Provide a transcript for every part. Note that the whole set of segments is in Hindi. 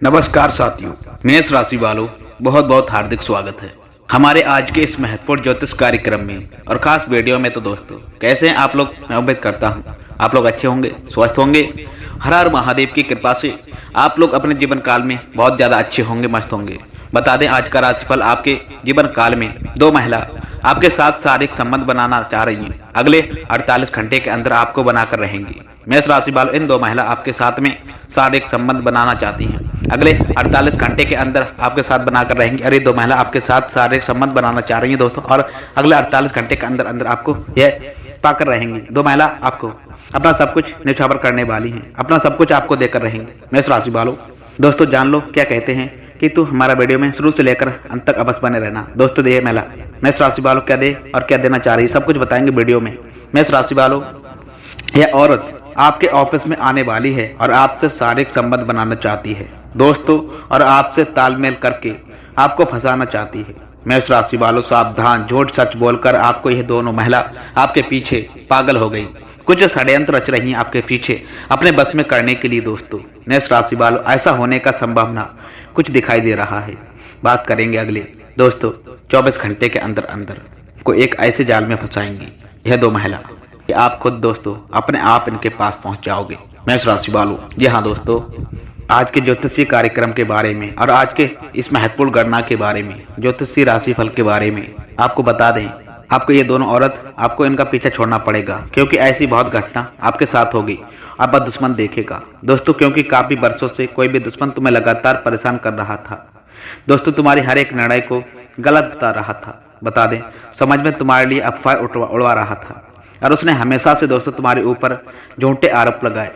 नमस्कार साथियों, मेष राशि वालों बहुत बहुत हार्दिक स्वागत है हमारे आज के इस महत्वपूर्ण ज्योतिष कार्यक्रम में और खास वीडियो में। तो दोस्तों कैसे हैं आप लोग? मैं उम्मीद करता हूं आप लोग अच्छे होंगे, स्वस्थ होंगे। हर हर महादेव की कृपा से आप लोग अपने जीवन काल में बहुत ज्यादा अच्छे होंगे, मस्त होंगे। बता दें आज का राशिफल। आपके जीवन काल में दो महिला आपके साथ शारीरिक संबंध बनाना चाह रही हैं। अगले 48 घंटे के अंदर आपको बनाकर रहेंगी। मेष राशि वालों, इन दो महिला आपके साथ में शारीरिक संबंध बनाना चाहती हैं। अगले 48 घंटे के अंदर आपके साथ बनाकर रहेंगी। अरे दो महिला आपके साथ शारीरिक संबंध बनाना चाह रही हैं दोस्तों, और अगले 48 घंटे के अंदर अंदर आपको यह पाकर रहेंगी। दो महिला आपको अपना सब कुछ न्यौछावर करने वाली हैं, अपना सब कुछ आपको देकर रहेंगे। मेष राशि वालों दोस्तों, जान लो क्या कहते हैं कि तू हमारा वीडियो में शुरू से लेकर अंत तक अवश्य बने रहना। दोस्तों दे महिला मेष राशि वालों क्या दे और क्या देना चाह रही है, सब कुछ बताएंगे वीडियो में। मेष राशि वालों, यह औरत आपके ऑफिस में आने वाली है और आपसे शारीरिक संबंध बनाना चाहती है दोस्तों, और आपसे तालमेल करके आपको फंसाना चाहती है। मेष राशि वालों सावधान, झूठ सच बोलकर आपको यह दोनों महिला आपके पीछे पागल हो गई। कुछ षड्यंत्र रच रही हैं आपके पीछे अपने बस में करने के लिए दोस्तों। मेष राशि वालों, ऐसा होने का संभावना कुछ दिखाई दे रहा है। बात करेंगे अगले दोस्तों 24 घंटे के अंदर अंदर को एक ऐसे जाल में फंसाएंगी यह दो महिला कि आप खुद दोस्तों अपने आप इनके पास पहुंच जाओगे। मेष राशि वालों, जी हाँ दोस्तों, आज के ज्योतिषीय कार्यक्रम के बारे में और आज के इस महत्वपूर्ण गणना के बारे में, ज्योतिषीय राशिफल के बारे में आपको बता दें। आपको ये दोनों औरत, आपको इनका पीछा छोड़ना पड़ेगा क्योंकि ऐसी बहुत घटना आपके साथ होगी। अब दुश्मन देखेगा दोस्तों, क्योंकि काफी वर्षों से कोई भी दुश्मन तुम्हें लगातार परेशान कर रहा था दोस्तों। तुम्हारे हर एक निर्णय को गलत बता रहा था। बता दें, समझ में तुम्हारे लिए अफवाह उड़वा रहा था और उसने हमेशा से दोस्तों तुम्हारे ऊपर झूठे आरोप लगाए।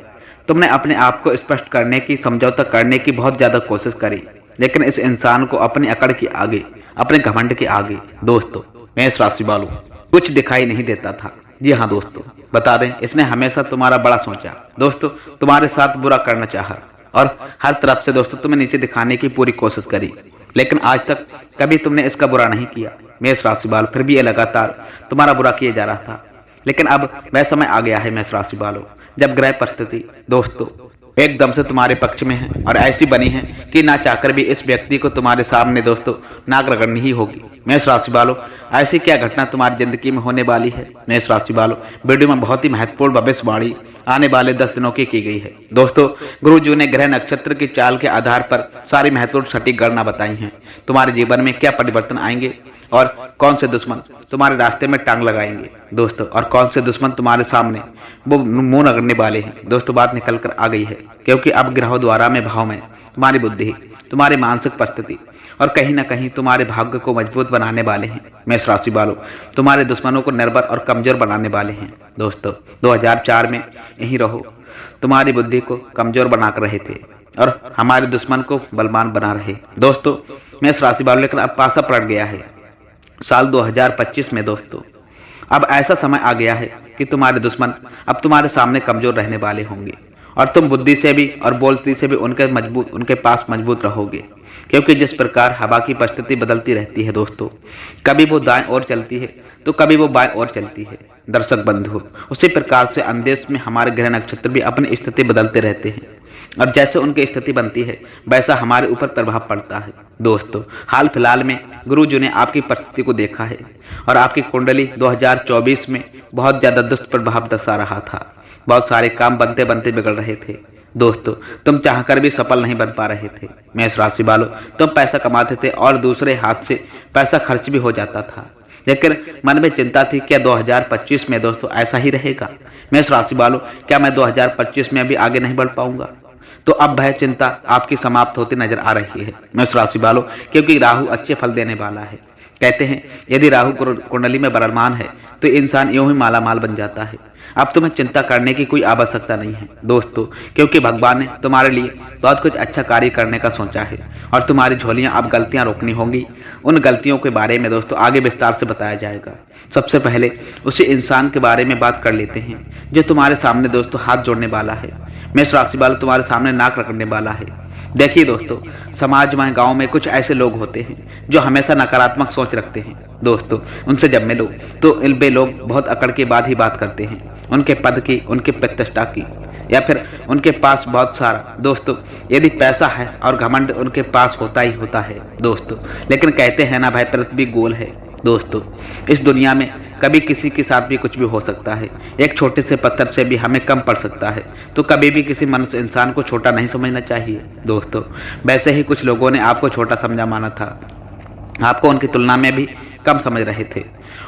तुमने अपने आप को स्पष्ट करने की, समझौता करने की बहुत ज्यादा कोशिश करी, लेकिन इस इंसान को अपनी अकड़ के आगे, अपने घमंड के आगे दोस्तों मेष राशि वालों कुछ दिखाई नहीं देता था। जी हाँ दोस्तों, बता दें, इसने हमेशा तुम्हारा बड़ा सोचा दोस्तों, तुम्हारे साथ बुरा करना चाहा और हर तरफ से दोस्तों तुम्हें नीचे दिखाने की पूरी कोशिश करी, लेकिन आज तक कभी तुमने इसका बुरा नहीं किया मेष राशि वालों। फिर भी ये लगातार तुम्हारा बुरा किया जा रहा था, लेकिन अब वह समय आ गया है मेष राशि वालों, जब ग्रह परिस्थिति दोस्तों एकदम से तुम्हारे पक्ष में है और ऐसी बनी है कि ना चाहकर भी इस व्यक्ति को तुम्हारे सामने दोस्तों नाक रगड़नी ही होगी। मेष राशि वालों, ऐसी क्या घटना तुम्हारी जिंदगी में होने वाली है मेष राशि वालों। वीडियो में बहुत ही महत्वपूर्ण भविष्यवाणी आने वाले 10 दिनों की गई है दोस्तों। गुरु जी ने ग्रह नक्षत्र की चाल के आधार पर सारी महत्वपूर्ण सटीक गणना बताई है। तुम्हारे जीवन में क्या परिवर्तन आएंगे और कौन से दुश्मन तुम्हारे रास्ते में टांग लगाएंगे दोस्तों, और कौन से दुश्मन तुम्हारे सामने वो मुंह रगड़ने वाले हैं दोस्तों। बात निकल कर आ गई है क्योंकि अब ग्रहों द्वारा में भाव में तुम्हारी बुद्धि, तुम्हारी मानसिक परिस्थिति और कहीं ना कहीं तुम्हारे भाग्य को मजबूत बनाने वाले हैं मेष राशि वालों। तुम्हारे दुश्मनों को निर्भर और कमजोर बनाने वाले हैं दोस्तों। 2004 में यही रहो, तुम्हारी बुद्धि को कमजोर बनाकर रहे थे और हमारे दुश्मन को बलवान बना रहे दोस्तों मेष राशि वालों। लेकिन अब पासा पलट गया है साल 2025 में दोस्तों। अब ऐसा समय आ गया है कि तुम्हारे दुश्मन अब तुम्हारे सामने कमजोर रहने वाले होंगे और तुम बुद्धि से भी और बोलती से भी उनके पास मजबूत रहोगे, क्योंकि जिस प्रकार हवा की परिस्थिति बदलती रहती है दोस्तों, कभी वो दाएं ओर चलती है तो कभी वो बाएं ओर चलती है दर्शक बंधु। उसी प्रकार से अंदेश में हमारे ग्रह नक्षत्र भी अपनी स्थिति बदलते रहते हैं और जैसे उनकी स्थिति बनती है वैसा हमारे ऊपर प्रभाव पड़ता है दोस्तों। हाल फिलहाल में गुरु जी ने आपकी परिस्थिति को देखा है और आपकी कुंडली 2024 में बहुत ज्यादा दुष्ट प्रभाव दर्शा रहा था। बहुत सारे काम बनते बनते बिगड़ रहे थे दोस्तों। तुम चाहकर भी सफल नहीं बन पा रहे थे मेष राशि वालों। तुम पैसा कमाते थे और दूसरे हाथ से पैसा खर्च भी हो जाता था, लेकिन मन में चिंता थी क्या 2025 में दोस्तों ऐसा ही रहेगा मेष राशि वालों। क्या मैं 2025 में अभी आगे नहीं बढ़ पाऊंगा? तो अब वह चिंता आपकी समाप्त होती नजर आ रही है मेष राशि वालों, क्योंकि राहु अच्छे फल देने वाला है। कहते हैं यदि राहु कुंडली में बलवान है तो इंसान यूं ही माला माल बन जाता है। अब तुम्हें चिंता करने की कोई आवश्यकता नहीं है दोस्तों, क्योंकि भगवान ने तुम्हारे लिए बहुत कुछ अच्छा कार्य करने का सोचा है और तुम्हारी झोलियां अब गलतियां रोकनी होंगी। उन गलतियों के बारे में दोस्तों आगे विस्तार से बताया जाएगा। सबसे पहले उसी इंसान के बारे में बात कर लेते हैं जो तुम्हारे सामने दोस्तों हाथ जोड़ने वाला है मेष राशि वालों, तुम्हारे सामने नाक रखने वाला है। देखिए दोस्तों, समाज में, गांव में कुछ ऐसे लोग होते हैं जो हमेशा नकारात्मक सोच रखते हैं दोस्तों। उनसे जब मिलो तो वे लोग बहुत अकड़ के बाद ही बात करते हैं, उनके पद की, उनकी प्रतिष्ठा की। या फिर उनके पास बहुत सारा दोस्तों यदि पैसा है और घमंड उनके पास होता ही होता है दोस्तों। लेकिन कहते हैं ना भाई, पृथ्वी गोल है दोस्तों। इस दुनिया में कभी किसी के साथ भी कुछ भी हो सकता है। एक छोटे से पत्थर से भी हमें कम पड़ सकता है। तो कभी भी किसी मनुष्य इंसान को छोटा नहीं समझना चाहिए दोस्तों। वैसे ही कुछ लोगों ने आपको छोटा समझा माना था, आपको उनकी तुलना में भी कम समझ रहे थे।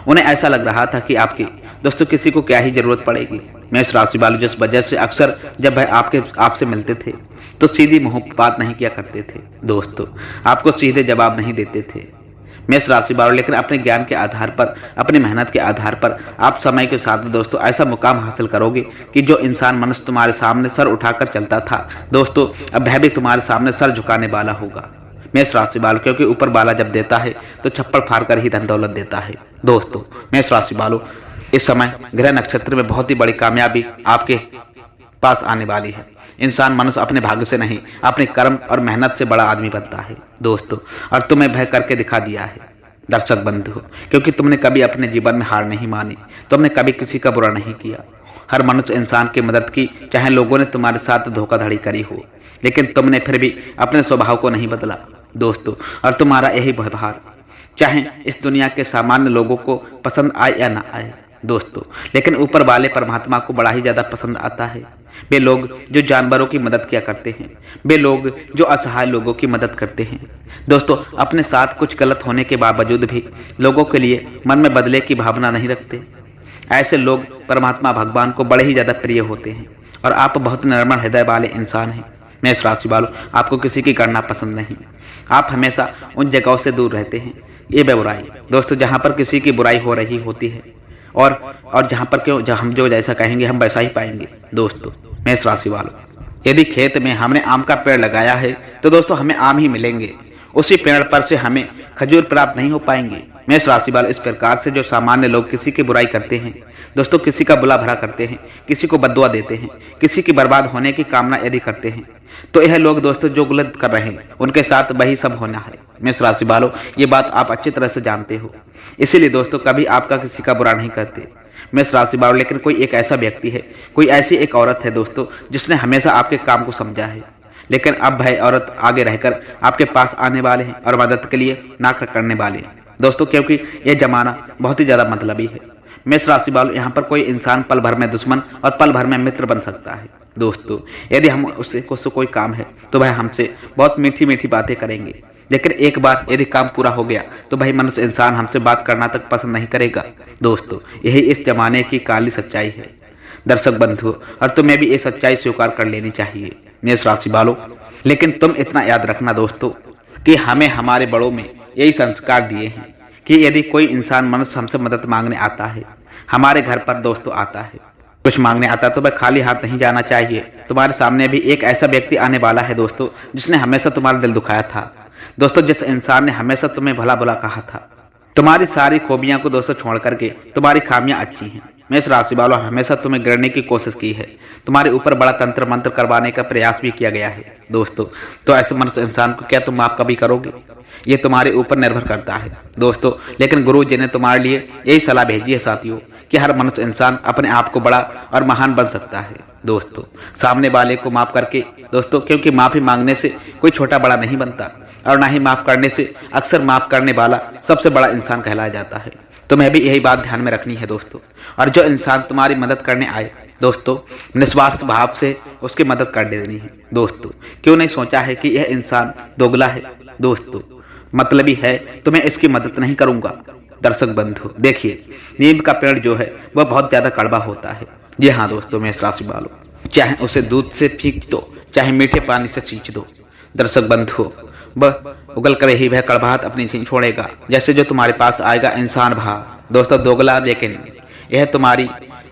उन्हें ऐसा लग रहा था कि आपकी दोस्तों किसी को क्या ही जरूरत पड़ेगी। मेष राशि वाले जिस वजह से अक्सर जब वह आपसे मिलते थे तो सीधी मुंह बात नहीं किया करते थे दोस्तों, आपको सीधे जवाब नहीं देते थे मेष राशि वालों। लेकिन अपने ज्ञान के आधार पर, अपनी मेहनत के आधार पर आप समय के साथ में दोस्तों ऐसा मुकाम हासिल करोगे कि जो इंसान मनुष्य तुम्हारे सामने सर उठाकर चलता था दोस्तों, अब वह भी तुम्हारे सामने सर झुकाने वाला होगा मेष राशि वालों। क्योंकि ऊपर वाला जब देता है तो छप्पड़ फाड़ कर ही धन दौलत देता है दोस्तों। मेष राशि वालों, इस समय ग्रह नक्षत्र में बहुत ही बड़ी कामयाबी आपके पास आने वाली है। इंसान मनुष्य अपने भाग्य से नहीं, अपने कर्म और मेहनत से बड़ा आदमी बनता है दोस्तों। और तुम्हें भय करके दिखा दिया है दर्शक बंधु, क्योंकि तुमने कभी अपने जीवन में हार नहीं मानी, तुमने कभी किसी का बुरा नहीं किया। हर मनुष्य इंसान की मदद की, चाहे लोगों ने तुम्हारे साथ धोखाधड़ी करी हो, लेकिन तुमने फिर भी अपने स्वभाव को नहीं बदला दोस्तों। और तुम्हारा यही व्यवहार चाहे इस दुनिया के सामान्य लोगों को पसंद आए या ना आए दोस्तों, लेकिन ऊपर वाले परमात्मा को बड़ा ही ज्यादा पसंद आता है। वे लोग जो जानवरों की मदद किया करते हैं, वे लोग जो असहाय लोगों की मदद करते हैं दोस्तों, अपने साथ कुछ गलत होने के बावजूद भी लोगों के लिए मन में बदले की भावना नहीं रखते, ऐसे लोग परमात्मा भगवान को बड़े ही ज्यादा प्रिय होते हैं। और आप बहुत निर्मल हृदय वाले इंसान हैं मेष राशि वालों। आपको किसी की करना पसंद नहीं, आप हमेशा उन जगहों से दूर रहते हैं। ये बुराई दोस्तों, जहाँ पर किसी की बुराई हो रही होती है और जहाँ पर क्यों हम जो जैसा कहेंगे हम वैसा ही पाएंगे दोस्तों। मेष राशि वालों, यदि खेत में हमने आम का पेड़ लगाया है तो दोस्तों हमें आम ही मिलेंगे, उसी पेड़ पर से हमें खजूर प्राप्त नहीं हो पाएंगे मेष राशि वालों। इस प्रकार से जो सामान्य लोग किसी की बुराई करते हैं दोस्तों, किसी का बुला भरा करते हैं, किसी को बद्दुआ देते हैं, किसी की बर्बाद होने की कामना यदि करते हैं, तो यह लोग दोस्तों जो गलत कर रहे हैं उनके साथ वही सब होना है मेष राशि वालों। ये बात आप अच्छी तरह से जानते हो, इसीलिए दोस्तों कभी आपका किसी का बुरा नहीं करते मेष राशि वालों। लेकिन कोई एक ऐसा व्यक्ति है, कोई ऐसी एक औरत है दोस्तों, जिसने हमेशा आपके काम को समझा है। लेकिन अब वह औरत आगे रहकर आपके पास आने वाले हैं और मदद के लिए नाक करने वाले हैं दोस्तों, क्योंकि यह जमाना बहुत ही ज्यादा मतलबी है मेष राशि वालों। यहाँ पर कोई इंसान पल भर में दुश्मन और पल भर में मित्र बन सकता है दोस्तों। यदि हम उससे कोई काम है तो वह हमसे बहुत मीठी मीठी बातें करेंगे, लेकिन एक बार यदि काम पूरा हो गया तो भाई मनुष्य इंसान हमसे बात करना तक पसंद नहीं करेगा दोस्तों। यही इस जमाने की काली सच्चाई है दर्शक बंधु, और तुम्हें भी ये सच्चाई स्वीकार कर लेनी चाहिए मेष राशि वालों। लेकिन तुम इतना याद रखना दोस्तों कि हमें हमारे बड़ों में यही संस्कार दिए हैं कि यदि कोई इंसान मनुष्य हमसे मदद मांगने आता है, हमारे घर पर दोस्तों आता है, कुछ मांगने आता है, तो वह खाली हाथ नहीं जाना चाहिए। तुम्हारे सामने भी एक ऐसा व्यक्ति आने वाला है दोस्तों, जिसने हमेशा तुम्हारा दिल दुखाया था दोस्तों, जिस इंसान ने हमेशा तुम्हें भला भला कहा था। तुम्हारी सारी खूबियां को दोस्तों छोड़ करके तुम्हारी खामियां अच्छी हैं मेष राशि वालों। हमेशा तुम्हें गिरने की कोशिश की है, तुम्हारे ऊपर बड़ा तंत्र मंत्र करवाने का प्रयास भी किया गया है दोस्तों। तो ऐसे मनुष्य इंसान को क्या तुम माफ कभी करोगे? ये तुम्हारे ऊपर निर्भर करता है दोस्तों। लेकिन गुरु जी ने तुम्हारे लिए यही सलाह भेजी है साथियों कि हर मनुष्य इंसान अपने आप को बड़ा और महान बन सकता है दोस्तों, सामने वाले को माफ करके दोस्तों, क्योंकि माफी मांगने से कोई छोटा बड़ा नहीं बनता और ना ही माफ करने से अक्सर माफ करने वाला सबसे बड़ा इंसान कहलाया जाता है। तुम्हें भी यही बात ध्यान में रखनी है दोस्तों। और जो इंसान तुम्हारी मदद करने आए दोस्तों, निस्वार्थ भाव से उसकी मदद कर देनी है दोस्तों। क्यों नहीं सोचा है कि यह इंसान दोगला है दोस्तों, मतलबी है, तो मैं इसकी मदद नहीं करूंगा। दर्शक बंधु देखिए, नीम का पेड़ जो है वह बहुत ज्यादा कड़वा होता है। जी हाँ दोस्तों मेष राशि वालों, चाहे उसे दूध से फींक दो, चाहे मीठे पानी से सींच दो दर्शक बंधु, वह उगल कर ही वह कड़वाहट अपनी नहीं छोड़ेगा। जैसे जो तुम्हारे पास आएगा इंसान भाव दोस्तों दोगला, लेकिन यह तुम्हारी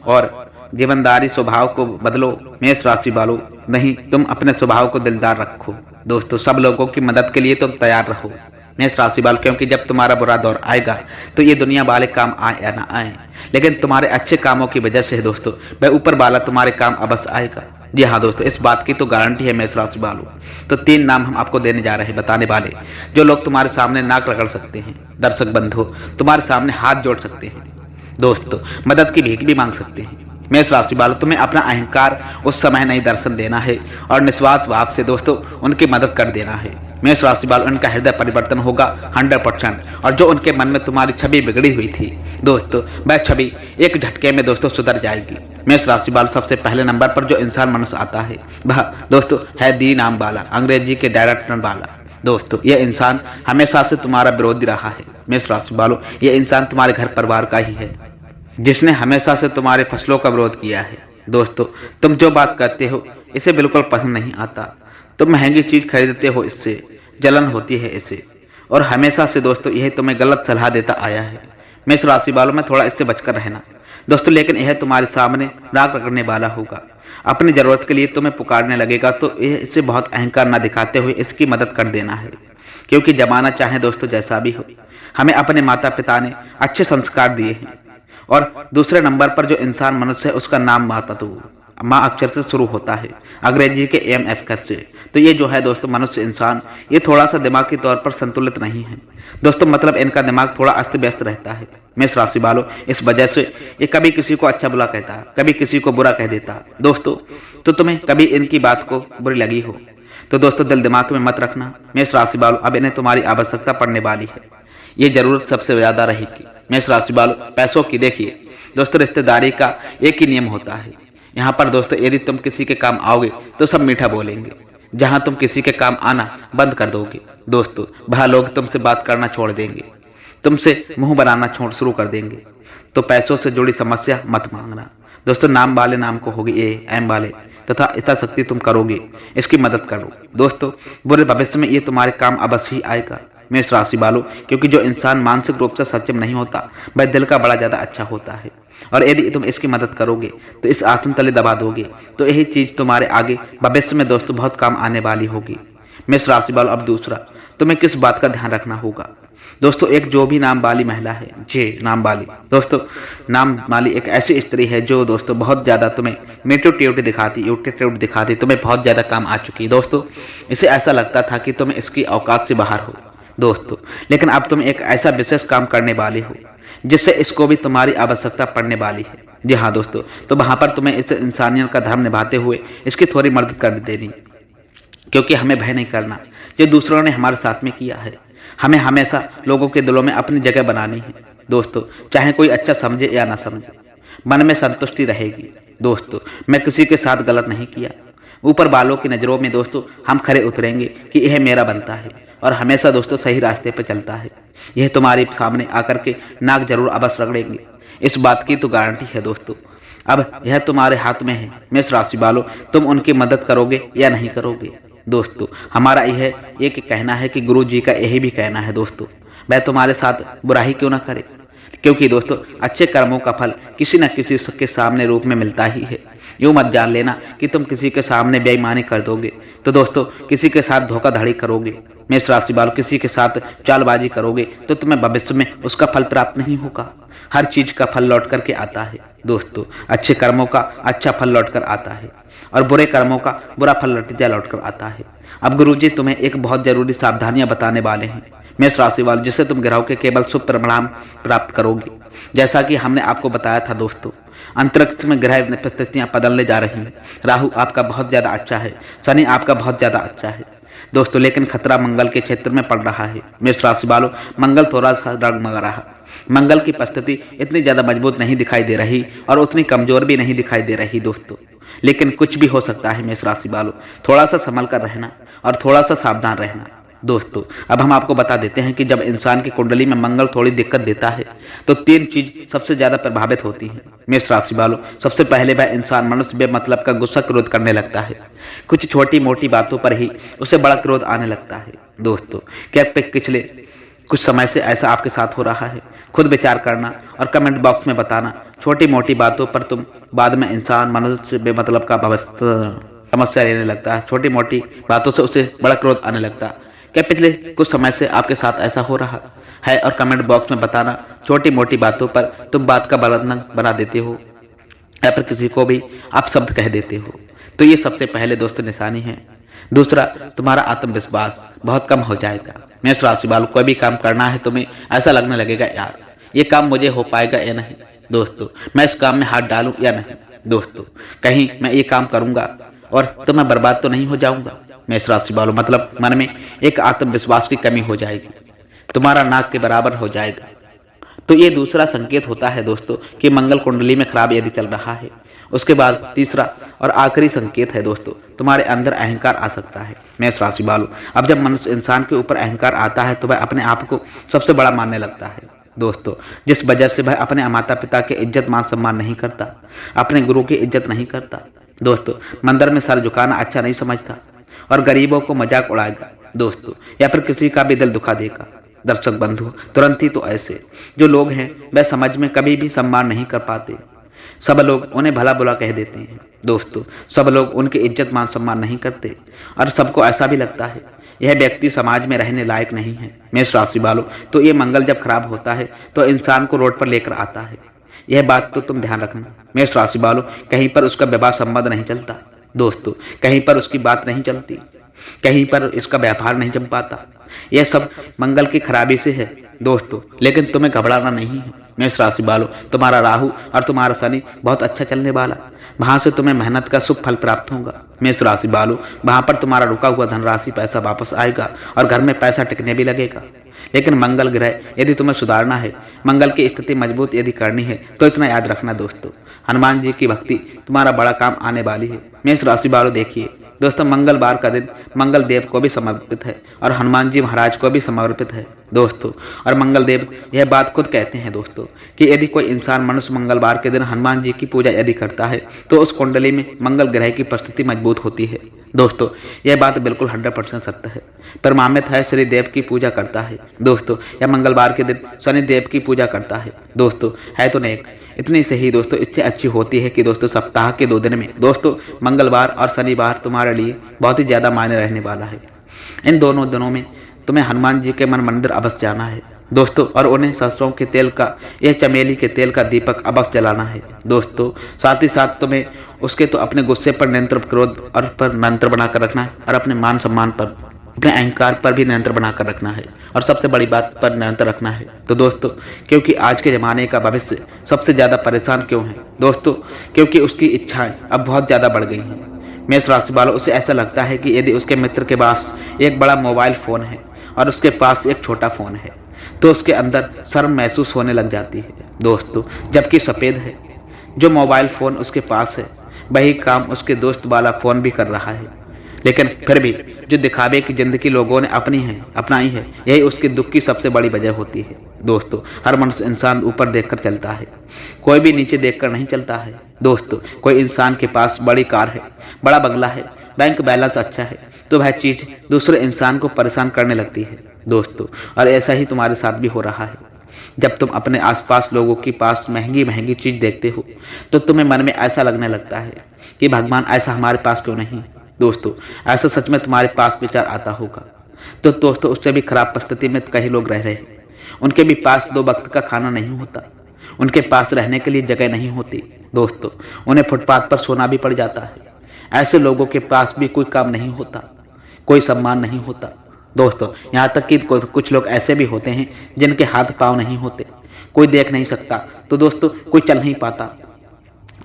और जीवनदारी स्वभाव को बदलो मेष राशि वालों। नहीं, तुम अपने स्वभाव को दिलदार रखो दोस्तों। सब लोगों की मदद के लिए तुम तैयार रहो मेष राशि वालों, क्योंकि जब तुम्हारा बुरा दौर आएगा तो ये दुनिया वाले काम आए या ना आए, लेकिन तुम्हारे अच्छे कामों की वजह से दोस्तों वह ऊपर वाला तुम्हारे काम अवश्य आएगा। जी हाँ दोस्तों, इस बात की तो गारंटी है मेष राशि वालों। तो 3 नाम हम आपको देने जा रहे हैं, बताने वाले, जो लोग तुम्हारे सामने नाक रगड़ सकते हैं दर्शक बंधु, तुम्हारे सामने हाथ जोड़ सकते हैं दोस्तों, मदद की भीख भी मांग सकते हैं। मेष राशि वालों, तुम्हें अपना अहंकार उस समय नहीं दर्शन देना है और निस्वार्थ भाव से दोस्तों उनकी मदद कर देना है। मेष राशि वालों, उनका हृदय परिवर्तन होगा 100%, और जो उनके मन में तुम्हारी छवि बिगड़ी हुई थी दोस्तों, वह छवि एक झटके में दोस्तों सुधर जाएगी। मेष राशि वालों, सबसे पहले नंबर पर जो इंसान मनुष्य आता है वह दोस्तों है दी नाम वाला, अंग्रेजी के डायरेक्टर वाला। दोस्तों यह इंसान हमेशा से तुम्हारा विरोधी रहा है। मेष राशि वालों, यह इंसान तुम्हारे घर परिवार का ही है, जिसने हमेशा से तुम्हारे फसलों का विरोध किया है। दोस्तों तुम जो बात करते हो इसे बिल्कुल पसंद नहीं आता, तुम महंगी चीज खरीदते हो, इससे जलन होती है इसे, और हमेशा से दोस्तों यह तुम्हें गलत सलाह देता आया है। मेष राशि वालों में थोड़ा इससे बचकर रहना दोस्तों, लेकिन यह तुम्हारे सामने राग रगड़ने वाला होगा। अपनी जरूरत के लिए तुम्हें पुकारने लगेगा तो इसे बहुत अहंकार न दिखाते हुए इसकी मदद कर देना है, क्योंकि जमाना चाहे दोस्तों जैसा भी हो, हमें अपने माता पिता ने अच्छे संस्कार दिए हैं। और दूसरे नंबर पर जो इंसान मनुष्य है उसका नाम मातातू, माँ अक्षर से शुरू होता है, अंग्रेजी के MF से। तो ये जो है दोस्तों मनुष्य इंसान, ये थोड़ा सा दिमागी तौर पर संतुलित नहीं है दोस्तों, मतलब इनका दिमाग थोड़ा अस्त व्यस्त रहता है। मेष राशि वालों, इस वजह से ये कभी किसी को अच्छा बुरा कहता, कभी किसी को बुरा कह देता दोस्तों। तो तुम्हें कभी इनकी बात को बुरी लगी हो तो दोस्तों दिल दिमाग में मत रखना। मेष राशि वालों, अब इन्हें तुम्हारी आवश्यकता पड़ने वाली है, ये जरूरत सबसे ज्यादा रहेगी। मेष राशि वालों, पैसों की देखिए दोस्तों, रिश्तेदारी का एक ही नियम होता है। यहाँ पर दोस्तों यदि तुम किसी के काम आओगे तो सब मीठा बोलेंगे, जहाँ तुम किसी के काम आना बंद कर दोगे दोस्तों, वह लोग तुमसे बात करना छोड़ देंगे, तुमसे मुंह बनाना शुरू कर देंगे। तो पैसों से जुड़ी समस्या मत मांगना दोस्तों, नाम वाले नाम को होगी AM वाले तथा यथाशक्ति तुम करोगे, इसकी मदद करो दोस्तों। बुरे भविष्य में ये तुम्हारे काम अवश्य ही आएगा। मेष राशि वालों, क्योंकि जो इंसान मानसिक रूप से सक्षम नहीं होता वह दिल का बड़ा ज्यादा अच्छा होता है, और यदि तुम इसकी मदद करोगे तो इस आसन तले दबा दोगे तो यही चीज तुम्हारे आगे भविष्य में दोस्तों बहुत काम आने वाली होगी। मेष राशि वालों, अब दूसरा तुम्हें किस बात का ध्यान रखना होगा दोस्तों, एक जो भी नाम वाली महिला है, जे नाम वाली दोस्तों, नाम वाली एक ऐसी स्त्री है जो दोस्तों बहुत ज्यादा तुम्हें एटीट्यूड दिखाती, तुम्हें बहुत ज्यादा काम आ चुकी है दोस्तों। इसे ऐसा लगता था कि तुम इसकी औकात से बाहर हो दोस्तों, लेकिन अब तुम एक ऐसा विशेष काम करने वाली हो जिससे इसको भी तुम्हारी आवश्यकता पड़ने वाली है। जी हाँ दोस्तों, तो वहां पर तुम्हें इस इंसानियत का धर्म निभाते हुए इसकी थोड़ी मदद कर देनी, क्योंकि हमें भय नहीं करना जो दूसरों ने हमारे साथ में किया है। हमें हमेशा लोगों के दिलों में अपनी जगह बनानी है दोस्तों, चाहे कोई अच्छा समझे या ना समझे, मन में संतुष्टि रहेगी दोस्तों। मैं किसी के साथ गलत नहीं किया, ऊपर वालों की नजरों में दोस्तों हम खरे उतरेंगे कि यह मेरा बनता है और हमेशा दोस्तों सही रास्ते पर चलता है। यह तुम्हारे सामने आकर के नाक जरूर अवश्य रगड़ेंगे, इस बात की तो गारंटी है दोस्तों। अब यह तुम्हारे हाथ में है। मेष राशि वालों, तुम उनकी मदद करोगे या नहीं करोगे दोस्तों। हमारा यह एक कहना है कि गुरु जी का यही भी कहना है दोस्तों, वह तुम्हारे साथ बुराई क्यों ना करे, क्योंकि दोस्तों अच्छे कर्मों का फल किसी न किसी के सामने रूप में मिलता ही है। यूं मत जान लेना कि तुम किसी के सामने बेईमानी कर दोगे तो दोस्तों किसी के साथ धोखाधड़ी करोगे। मेष राशि वालों, किसी के साथ चालबाजी करोगे तो तुम्हें भविष्य में उसका फल प्राप्त नहीं होगा। हर चीज का फल लौट करके आता है दोस्तों, अच्छे कर्मों का अच्छा फल लौट कर आता है और बुरे कर्मों का बुरा फल नतीजा लौट कर आता है। अब गुरुजी तुम्हें एक बहुत जरूरी सावधानियां बताने वाले हैं मेष राशि वालों, जिससे तुम ग्रहों के केवल शुभ परिणाम प्राप्त करोगे। जैसा कि हमने आपको बताया था दोस्तों, अंतरिक्ष में ग्रह परिस्थितियां बदलने जा रही हैं। राहु आपका बहुत ज्यादा अच्छा है, शनि आपका बहुत ज्यादा अच्छा है दोस्तों, लेकिन खतरा मंगल के क्षेत्र में पड़ रहा है। मेष राशि वालों, मंगल थोड़ा सा डगमगा रहा। मंगल की परिस्थिति इतनी ज्यादा मजबूत नहीं दिखाई दे रही और उतनी कमजोर भी नहीं दिखाई दे रही दोस्तों, लेकिन कुछ भी हो सकता है। मेष राशि वालों, थोड़ा सा संभल कर रहना और थोड़ा सा सावधान रहना दोस्तों। अब हम आपको बता देते हैं कि जब इंसान की कुंडली में मंगल थोड़ी दिक्कत देता है तो 3 चीज सबसे ज्यादा प्रभावित होती हैं मेष राशि वालों। सबसे पहले वह इंसान मनुष्य बेमतलब का गुस्सा क्रोध करने लगता है, कुछ छोटी मोटी बातों पर ही उसे बड़ा क्रोध आने लगता है दोस्तों। क्या पिछले कुछ समय से ऐसा आपके साथ हो रहा है? खुद विचार करना और कमेंट बॉक्स में बताना। छोटी मोटी बातों पर तुम बाद में इंसान मनुष्य बेमतलब का समस्या लेने लगता है, छोटी मोटी बातों से उसे बड़ा क्रोध आने लगता है। क्या पिछले कुछ समय से आपके साथ ऐसा हो रहा है? और कमेंट बॉक्स में बताना। छोटी मोटी बातों पर तुम बात का बलंदन बना देते हो या फिर किसी को भी आप शब्द कह देते हो, तो ये सबसे पहले दोस्तों निशानी है। दूसरा, तुम्हारा आत्मविश्वास बहुत कम हो जाएगा। मेष राशि वालों, कोई भी काम करना है तुम्हें ऐसा लगने लगेगा यार ये काम मुझे हो पाएगा या नहीं दोस्तों, मैं इस काम में हाथ डालूं या नहीं दोस्तों कहीं मैं ये काम करूंगा और तो मैं बर्बाद तो नहीं हो जाऊंगा। मेष राशि वालों मतलब मन में एक आत्मविश्वास की कमी हो जाएगी, तुम्हारा नाक के बराबर हो जाएगा। तो ये दूसरा संकेत होता है दोस्तों कि मंगल कुंडली में खराब यदि चल रहा है। उसके बाद तीसरा और आखिरी संकेत है दोस्तों, तुम्हारे अंदर अहंकार आ सकता है। मेष राशि वालों अब जब मनुष्य इंसान के ऊपर अहंकार आता है तो वह अपने आप को सबसे बड़ा मानने लगता है दोस्तों, जिस वजह से वह अपने माता पिता की इज्जत मान सम्मान नहीं करता, अपने गुरु की इज्जत नहीं करता दोस्तों, मंदिर में सर झुकाना अच्छा नहीं समझता और गरीबों को मजाक उड़ाएगा दोस्तों, या फिर किसी का भी दिल दुखा देगा। दर्शक बंधु तुरंत ही तो ऐसे जो लोग हैं वह समझ में कभी भी सम्मान नहीं कर पाते, सब लोग उन्हें भला बुरा कह देते हैं दोस्तों, सब लोग उनकी इज्जत मान सम्मान नहीं करते और सबको ऐसा भी लगता है यह व्यक्ति समाज में रहने लायक नहीं है। मेष राशि वालों तो ये मंगल जब खराब होता है तो इंसान को रोड पर लेकर आता है, यह बात तो तुम ध्यान रखना। मेष राशि वालों कहीं पर उसका विवाह संबंध नहीं चलता दोस्तों, कहीं पर उसकी बात नहीं चलती, कहीं पर इसका व्यापार नहीं जम पाता, यह सब मंगल की खराबी से है दोस्तों। लेकिन तुम्हें घबराना नहीं है मेष राशि वालों, तुम्हारा राहु और तुम्हारा शनि बहुत अच्छा चलने वाला, वहां से तुम्हें मेहनत का शुभ फल प्राप्त होगा। मेष राशि वालों वहां पर तुम्हारा रुका हुआ धनराशि पैसा वापस आएगा और घर में पैसा टिकने भी लगेगा। लेकिन मंगल ग्रह यदि तुम्हें सुधारना है, मंगल की स्थिति मजबूत यदि करनी है तो इतना याद रखना दोस्तों, हनुमान जी की भक्ति तुम्हारा बड़ा काम आने वाली है। मेष राशि वालों देखिए दोस्तों, मंगलवार का दिन मंगल देव को भी समर्पित है और हनुमान जी महाराज को भी समर्पित है दोस्तों। और मंगल देव यह बात खुद कहते हैं दोस्तों कि यदि कोई इंसान मनुष्य मंगलवार के दिन हनुमान जी की पूजा यदि करता है तो उस कुंडली में मंगल ग्रह की परिस्थिति मजबूत होती है दोस्तों। यह बात बिल्कुल 100% सत्य है। प्रमाणित है शनि देव की पूजा करता है दोस्तों, या मंगलवार के दिन शनि देव की पूजा करता है दोस्तों, है तो नेक। इतनी सही दोस्तों इससे अच्छी होती है कि दोस्तों सप्ताह के 2 दिन में दोस्तों मंगलवार और शनिवार तुम्हारे लिए बहुत ही ज़्यादा मायने रहने वाला है। इन दोनों दिनों में तुम्हें हनुमान जी के मन मंदिर अवश्य जाना है दोस्तों, और उन्हें सरसों के तेल का या चमेली के तेल का दीपक अवश्य जलाना है दोस्तों। साथ ही साथ तुम्हें उसके तो अपने गुस्से पर नियंत्रण, क्रोध और पर नियंत्रण बनाकर रखना है और अपने मान सम्मान पर, अपने अहंकार पर भी नियंत्रण बनाकर रखना है और सबसे बड़ी बात पर नियंत्रण रखना है। तो दोस्तों क्योंकि आज के ज़माने का भविष्य सबसे ज़्यादा परेशान क्यों है दोस्तों, क्योंकि उसकी इच्छाएं अब बहुत ज़्यादा बढ़ गई हैं। मेष राशि वालों उसे ऐसा लगता है कि यदि उसके मित्र के पास एक बड़ा मोबाइल फ़ोन है और उसके पास एक छोटा फ़ोन है तो उसके अंदर शर्म महसूस होने लग जाती है दोस्तों, जबकि सफ़ेद है जो मोबाइल फ़ोन उसके पास है वही काम उसके दोस्त वाला फ़ोन भी कर रहा है। लेकिन फिर भी जो दिखावे की जिंदगी लोगों ने अपनाई है यही उसके दुख की सबसे बड़ी वजह होती है दोस्तों। हर मनुष्य इंसान ऊपर देखकर चलता है, कोई भी नीचे देखकर नहीं चलता है दोस्तों। कोई इंसान के पास बड़ी कार है, बड़ा बंगला है, बैंक बैलेंस अच्छा है तो वह चीज़ दूसरे इंसान को परेशान करने लगती है दोस्तों। और ऐसा ही तुम्हारे साथ भी हो रहा है। जब तुम अपने आसपास लोगों के पास महंगी महंगी चीज़ देखते हो तो तुम्हें मन में ऐसा लगने लगता है कि भगवान ऐसा हमारे पास क्यों नहीं दोस्तों। ऐसा सच में तुम्हारे पास विचार आता होगा तो दोस्तों उससे भी खराब परिस्थिति में कई लोग रह रहे हैं, उनके भी पास 2 वक्त का खाना नहीं होता, उनके पास रहने के लिए जगह नहीं होती दोस्तों, उन्हें फुटपाथ पर सोना भी पड़ जाता है। ऐसे लोगों के पास भी कोई काम नहीं होता, कोई सम्मान नहीं होता दोस्तों। यहाँ तक कि कुछ लोग ऐसे भी होते हैं जिनके हाथ पाँव नहीं होते, कोई देख नहीं सकता तो दोस्तों कोई चल नहीं पाता।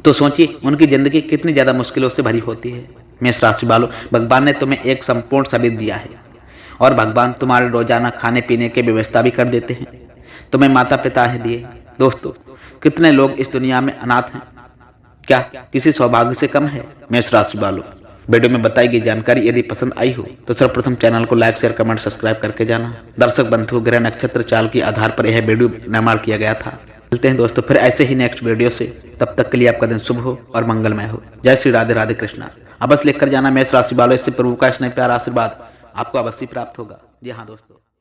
तो सोचिए उनकी ज़िंदगी कितनी ज़्यादा मुश्किलों से भरी होती है। मेष राशि वालों भगवान ने तुम्हें एक संपूर्ण शरीर दिया है और भगवान तुम्हारे रोजाना खाने पीने की व्यवस्था भी कर देते हैं। तुम्हें माता पिता है दिए दोस्तों, कितने लोग इस दुनिया में अनाथ हैं, क्या किसी सौभाग्य से कम है। मेष राशि वालों वीडियो में बताई गई जानकारी यदि पसंद आई हो तो सर्वप्रथम चैनल को लाइक शेयर कमेंट सब्सक्राइब करके जाना। दर्शक बंधु ग्रह नक्षत्र चाल के आधार पर यह वीडियो निर्माण किया गया था। मिलते हैं दोस्तों फिर ऐसे ही नेक्स्ट वीडियो से, तब तक के लिए आपका दिन शुभ हो और मंगलमय हो। जय श्री राधे राधे कृष्णा। अवश्य लिखकर जाना मेष राशि वालों, इससे प्रभु का स्नेह प्यार आशीर्वाद आपको अवश्य प्राप्त होगा। जी हाँ दोस्तों।